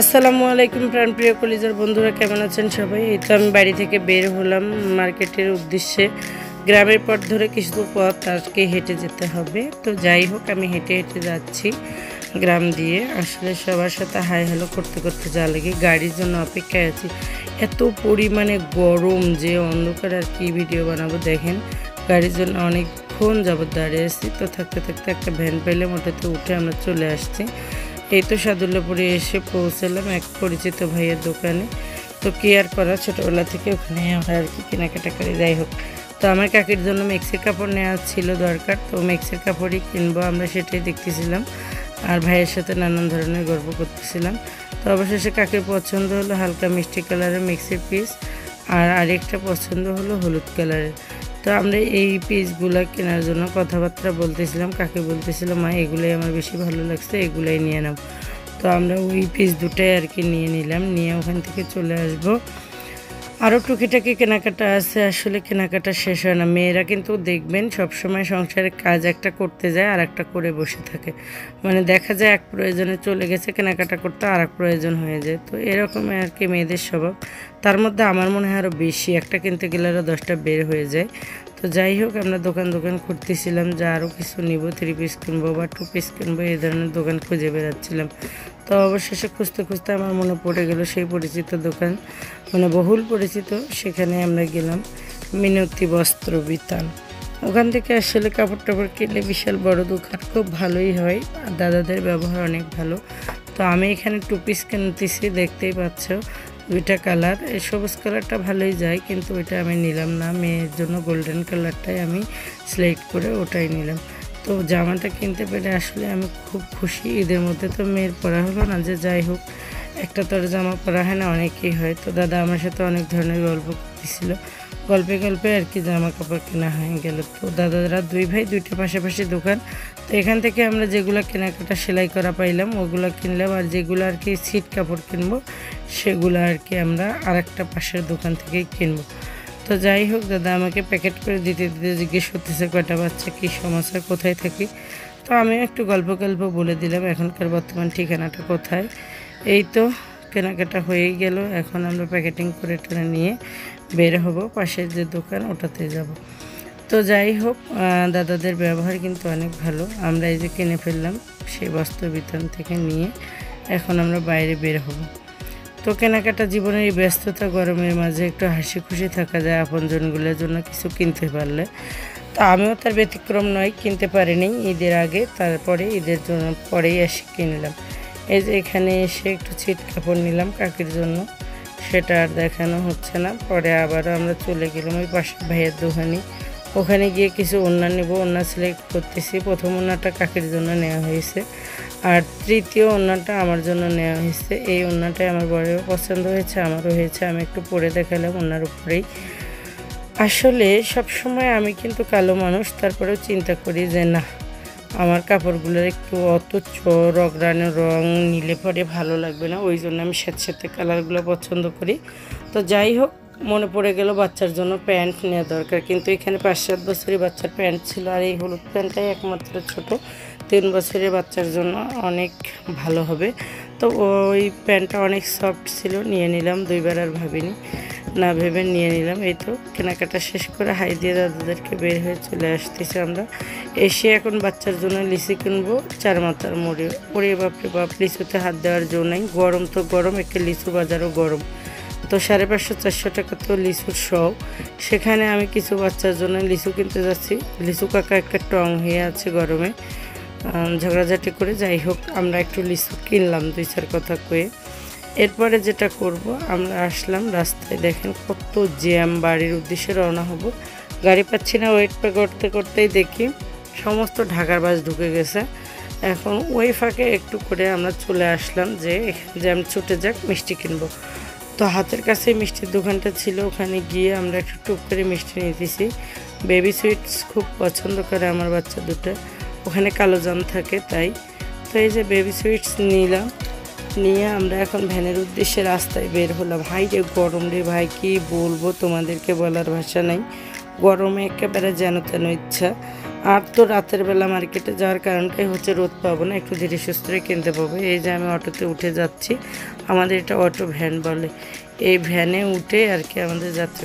আসসালামু আলাইকুম প্রাণপ্রিয় কলিজার বন্ধুরা, কেমন আছেন সবাই? এই তো আমি বাড়ি থেকে বের হলাম মার্কেটের উদ্দেশ্যে। গ্রামের পথ ধরে কিছু পথ আজকে হেঁটে যেতে হবে। তো যাই হোক, আমি হেঁটে হেঁটে যাচ্ছি গ্রাম দিয়ে। আসলে সবার সাথে হাই হ্যালো করতে করতে যা লাগে, গাড়ির জন্য অপেক্ষায় আছি। এত পরিমাণে গরম যে অন্ধকার আর কি ভিডিও বানাবো। দেখেন, গাড়ির জন্য অনেকক্ষণ যাবত দাঁড়িয়ে আসছি। তো থাকতে থাকতে একটা ভ্যান পেলাম, ওটাতে উঠে আমরা চলে আসছি। এই তো সাদুল্লাপুরে এসে পৌঁছালাম এক পরিচিত ভাইয়ের দোকানে। তো কি আর করা, ছোটোবেলা থেকে ওখানে আমরা আর কি কেনাকাটা করি। যাই হোক, তো আমার কাকির জন্য মেক্সির কাপড় নেওয়া ছিল দরকার, তো মেক্সির কাপড়ই কিনবো আমরা, সেটাই দেখতেছিলাম। আর ভাইয়ের সাথে নানান ধরনের গল্প করতেছিলাম। তো অবশেষে কাকির পছন্দ হলো হালকা মিষ্টি কালারের মেক্সির পিস, আর আরেকটা পছন্দ হলো হলুদ কালারের। তো আমরা এই পিসগুলো কেনার জন্য কথাবার্তা বলতেছিলাম। কাকে বলতেছিলাম, মা এগুলোই আমার বেশি ভালো লাগছে, এগুলাই নিয়ে নাও। তো আমরা ওই পিস দুটাই আর কি নিয়ে নিলাম, নিয়ে ওখান থেকে চলে আসবো। আরও টুকিটাকি কেনাকাটা আছে, আসলে কেনাকাটা শেষ হয় না। মেয়েরা কিন্তু দেখবেন সবসময় সংসারের কাজ একটা করতে যায় আর একটা করে বসে থাকে। মানে দেখা যায় এক প্রয়োজনে চলে গেছে কেনাকাটা করতে, আর এক প্রয়োজন হয়ে যায়। তো এরকম আর কি মেয়েদের স্বভাব। তার মধ্যে আমার মনে হয় আরও বেশি, একটা কিনতে গেলে আরও 10টা বের হয়ে যায়। তো যাই হোক, আমরা দোকান ঘুরতেছিলাম যে আরও কিছু নিব, 3 পিস কিনবো বা 2 পিস কিনবো, এই ধরনের দোকান খুঁজে বেড়াচ্ছিলাম। তো অবশেষে খুঁজতে খুঁজতে আমার মনে পড়ে গেল সেই পরিচিত দোকান, মানে বহুল পরিচিত। সেখানে আমরা গেলাম, মিনতি বস্ত্র বিতান। ওখান থেকে আসলে কাপড় টাপড় কিনলে বিশাল বড় দোকান, খুব ভালোই হয়, আর দাদাদের ব্যবহার অনেক ভালো। তো আমি এখানে 2 পিস কিনতেছি, দেখতেই পাচ্ছ 2টা কালার। এই সবুজ কালারটা ভালোই যায়, কিন্তু ওইটা আমি নিলাম না। মেয়ের জন্য গোল্ডেন কালারটাই আমি সিলেক্ট করে ওটাই নিলাম। তো জামাটা কিনতে পেরে আসলে আমি খুব খুশি। ঈদের মধ্যে তো মেয়ের পরা হলো না, যে যাই হোক, একটা তোর জামা পরা হয় না, অনেকেই হয়। তো দাদা আমার সাথে অনেক ধরনের গল্প করতেছিল, গল্পে গল্পে আর কি জামা কাপড় কেনা হয়ে গেল। তো দাদারা 2 ভাই, 2টা পাশাপাশি দোকান। তো এখান থেকে আমরা যেগুলো কেনাকাটা সেলাই করা পাইলাম ওগুলো কিনলাম, আর যেগুলো আর কি ছিট কাপড় কিনবো সেগুলো আর কি আমরা আরেকটা পাশের দোকান থেকেই কিনবো। তো যাই হোক, দাদা আমাকে প্যাকেট করে দিতে দিতে জিজ্ঞেস করতেছে কয়টা বাচ্চা, কী সমস্যা, কোথায় থাকি। তো আমি একটু গল্প বলে দিলাম এখনকার বর্তমান ঠিকানাটা কোথায়। এই তো কেনাকাটা হয়েই গেল, এখন আমরা প্যাকেটিং করে টেনে নিয়ে বের হব, পাশের যে দোকান ওটাতে যাব। তো যাই হোক, দাদাদের ব্যবহার কিন্তু অনেক ভালো। আমরা এই যে কিনে ফেললাম সেই বস্ত্র বিতান থেকে নিয়ে, এখন আমরা বাইরে বের হব। তো কেনাকাটা জীবনের এই ব্যস্ততা, গরমের মাঝে একটু হাসি খুশি থাকা যায় আপনজনগুলোর জন্য কিছু কিনতে পারলে। তো আমিও তার ব্যতিক্রম নয়, কিনতে পারিনি ঈদের আগে, তারপরে ঈদের জন্য পরেই এসে কিনলাম। এই যে এখানে এসে একটু ছিট কাপড় নিলাম কাকির জন্য, সেটা আর দেখানো হচ্ছে না। পরে আবারও আমরা চলে গেলাম ওই পাশের ভাইয়ের দোকানে। ওখানে গিয়ে কিছু ওড়না নেব, ওড়না সিলেক্ট করতেছি। প্রথম ওড়নাটা কাকির জন্য নেওয়া হয়েছে, আর তৃতীয় ওড়নাটা আমার জন্য নেওয়া হয়েছে। এই ওড়নাটাই আমার বড়ও পছন্দ হয়েছে, আমারও হয়েছে। আমি একটু পরে দেখালাম ওড়নার উপরেই। আসলে সবসময় আমি কিন্তু কালো মানুষ, তারপরেও চিন্তা করি যে না, আমার কাপড়গুলোর একটু অথচ রগড়ানো রং নিলে পরে ভালো লাগবে না, ওই জন্য আমি স্যাঁতস্যাঁতে কালারগুলো পছন্দ করি। তো যাই হোক, মনে পড়ে গেল বাচ্চার জন্য প্যান্ট নেওয়া দরকার, কিন্তু এখানে 5-7 বছরের বাচ্চার প্যান্ট ছিল, আর এই হলুদ প্যান্টটাই একমাত্র ছোট। 3 বছরের বাচ্চার জন্য অনেক ভালো হবে। তো ওই প্যান্টটা অনেক সফট ছিল, নিয়ে নিলাম। 2বার আর ভাবিনি, না ভেবে নিয়ে নিলাম। এই তো কেনাকাটা শেষ করে হাই দিয়ে দাদাদেরকে বের হয়ে চলে আসতেছি আমরা। এসে এখন বাচ্চার জন্য লিচি কিনবো 4 মাথার মোড়ে। ওরে বাপরে বাপ, লিচুতে হাত দেওয়ার জো নাই। গরম তো গরম, একটা লিচু বাজারও গরম। তো 550-400 টাকা তো লিচুর শখ। সেখানে আমি কিছু বাচ্চার জন্য লিচু কিনতে যাচ্ছি। লিচু কাকা একটা টং হয়ে আছে গরমে, ঝগড়াঝাটি করে। যাই হোক, আমরা একটু লিচু কিনলাম 2-4 কথা কয়ে। এরপরে যেটা করব, আমরা আসলাম রাস্তায়, দেখেন কত জ্যাম। বাড়ির উদ্দেশ্যে রওনা হব, গাড়ি পাচ্ছি না। ওয়েট করতে করতেই দেখি সমস্ত ঢাকার বাস ঢুকে গেছে। এখন ওই ফাঁকে একটু করে আমরা চলে আসলাম যে জ্যাম ছুটে যাক, মিষ্টি কিনবো। তো হাতের কাছে মিষ্টির দোকানটা ছিল, ওখানে গিয়ে আমরা একটু টুক করে মিষ্টি নিতেছি। বেবি সুইটস খুব পছন্দ করে আমার বাচ্চা দুটো, ওখানে কালো জাম থাকে তাই। তো এই যে বেবি সুইটস নিলাম, নিয়ে আমরা এখন ভ্যানের উদ্দেশ্যে রাস্তায় বের হলাম। হাই রে গরম রে ভাই, কি বলবো তোমাদেরকে, বলার ভাষা নাই। গরমে একেবারে যেন তেন ইচ্ছা। আর তো রাতের বেলা মার্কেটে যাওয়ার কারণটাই হচ্ছে রোদ পাবো না, একটু ধীরে সুস্থে কিনতে পাবো। এই যে আমি অটোতে উঠে যাচ্ছি, আমাদের এটা অটো ভ্যান বলে। এই ভ্যানে উঠে আর কি আমাদের যাত্রা